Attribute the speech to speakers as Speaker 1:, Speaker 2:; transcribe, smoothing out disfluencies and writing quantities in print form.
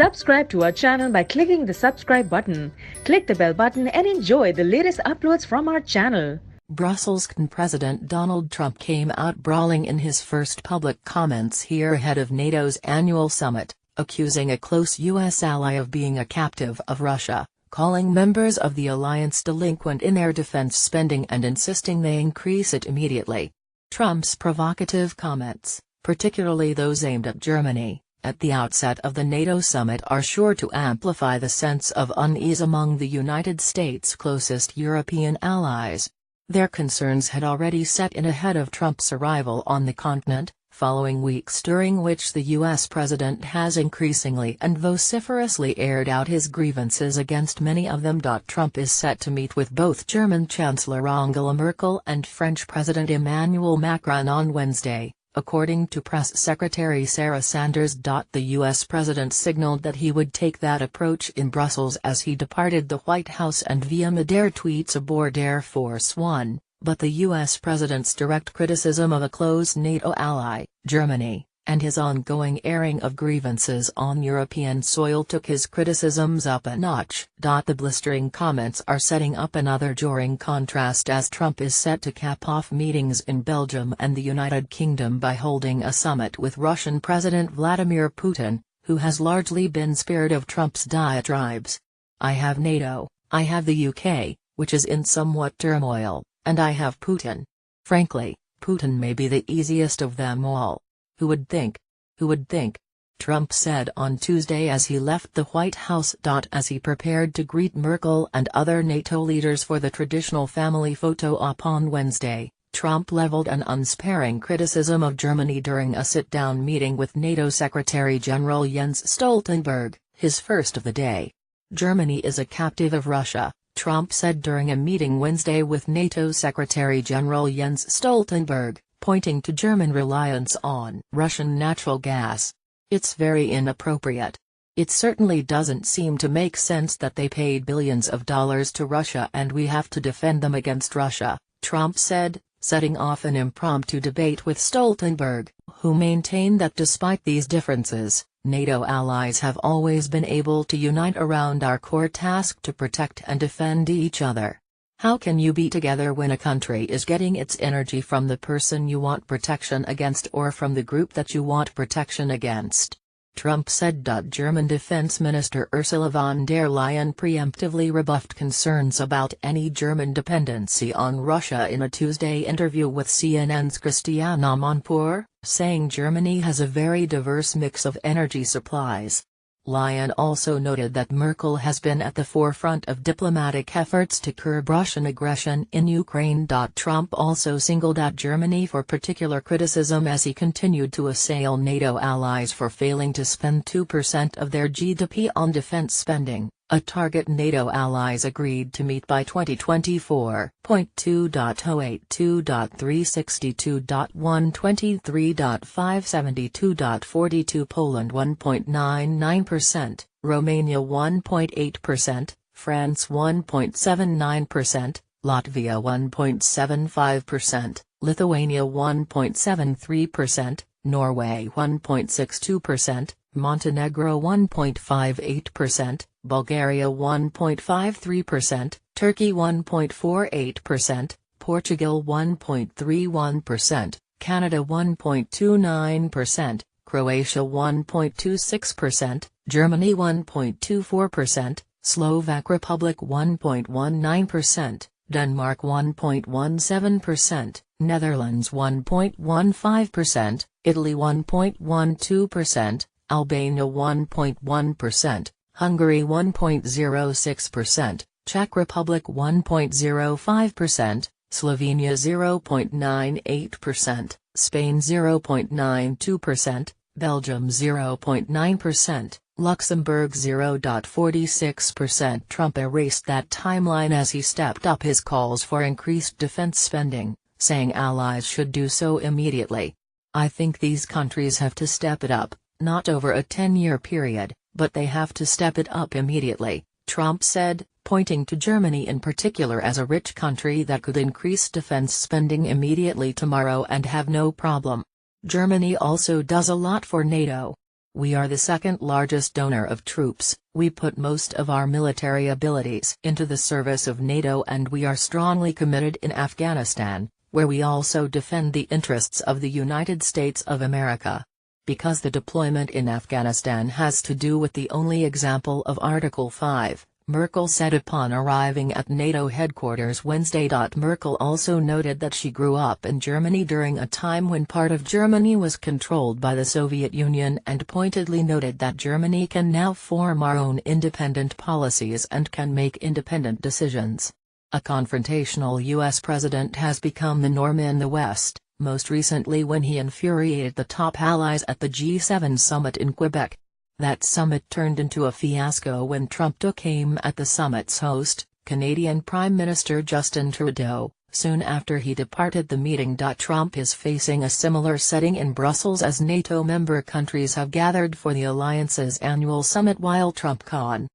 Speaker 1: Subscribe to our channel by clicking the subscribe button. Click the bell button and enjoy the latest uploads from our channel.
Speaker 2: Brussels President Donald Trump came out brawling in his first public comments here ahead of NATO's annual summit, accusing a close U.S. ally of being a captive of Russia, calling members of the alliance delinquent in air defense spending and insisting they increase it immediately. Trump's provocative comments, particularly those aimed at Germany, at the outset of the NATO summit are sure to amplify the sense of unease among the United States' closest European allies. Their concerns had already set in ahead of Trump's arrival on the continent, following weeks during which the U.S. president has increasingly and vociferously aired out his grievances against many of them. Trump is set to meet with both German Chancellor Angela Merkel and French President Emmanuel Macron on Wednesday, according to Press Secretary Sarah Sanders. The U.S. president signaled that he would take that approach in Brussels as he departed the White House and via mid-air tweets aboard Air Force One, but the U.S. president's direct criticism of a close NATO ally, Germany, and his ongoing airing of grievances on European soil took his criticisms up a notch. The blistering comments are setting up another jarring contrast as Trump is set to cap off meetings in Belgium and the United Kingdom by holding a summit with Russian President Vladimir Putin, who has largely been spared of Trump's diatribes. "I have NATO, I have the UK, which is in somewhat turmoil, and I have Putin. Frankly, Putin may be the easiest of them all. Who would think? Who would think?" Trump said on Tuesday as he left the White House. As he prepared to greet Merkel and other NATO leaders for the traditional family photo op on Wednesday, Trump leveled an unsparing criticism of Germany during a sit-down meeting with NATO Secretary General Jens Stoltenberg, his first of the day. "Germany is a captive of Russia," Trump said during a meeting Wednesday with NATO Secretary General Jens Stoltenberg, pointing to German reliance on Russian natural gas. "It's very inappropriate. It certainly doesn't seem to make sense that they paid billions of dollars to Russia and we have to defend them against Russia," Trump said, setting off an impromptu debate with Stoltenberg, who maintained that despite these differences, NATO allies have always been able to unite around our core task to protect and defend each other. "How can you be together when a country is getting its energy from the person you want protection against or from the group that you want protection against?" Trump said. German Defense Minister Ursula von der Leyen preemptively rebuffed concerns about any German dependency on Russia in a Tuesday interview with CNN's Christiane Amanpour, saying Germany has a very diverse mix of energy supplies. Leyen also noted that Merkel has been at the forefront of diplomatic efforts to curb Russian aggression in Ukraine. Trump also singled out Germany for particular criticism as he continued to assail NATO allies for failing to spend 2% of their GDP on defense spending, a target NATO allies agreed to meet by 2024. 2.082.362.123.572.42 Poland 1.99%, Romania 1.8%, France 1.79%, Latvia 1.75%, Lithuania 1.73%, Norway 1.62%, Montenegro 1.58%, Bulgaria 1.53%, Turkey 1.48%, Portugal 1.31%, Canada 1.29%, Croatia 1.26%, Germany 1.24%, Slovak Republic 1.19%, Denmark 1.17%, Netherlands 1.15%, Italy 1.12%, Albania 1.1%, Hungary 1.06%, Czech Republic 1.05%, Slovenia 0.98%, Spain 0.92%, Belgium 0.9%, Luxembourg 0.46%. Trump erased that timeline as he stepped up his calls for increased defense spending, saying allies should do so immediately. "I think these countries have to step it up, not over a 10-year period, but they have to step it up immediately," Trump said, pointing to Germany in particular as a rich country that could increase defense spending immediately tomorrow and have no problem. "Germany also does a lot for NATO. We are the second largest donor of troops, we put most of our military abilities into the service of NATO, and we are strongly committed in Afghanistan, where we also defend the interests of the United States of America. Because the deployment in Afghanistan has to do with the only example of Article 5, Merkel said upon arriving at NATO headquarters Wednesday. Merkel also noted that she grew up in Germany during a time when part of Germany was controlled by the Soviet Union, and pointedly noted that Germany can now form our own independent policies and can make independent decisions. A confrontational U.S. president has become the norm in the West, most recently when he infuriated the top allies at the G7 summit in Quebec. That summit turned into a fiasco when Trump took aim at the summit's host, Canadian Prime Minister Justin Trudeau, soon after he departed the meeting. Trump is facing a similar setting in Brussels as NATO member countries have gathered for the alliance's annual summit, while TrumpCon,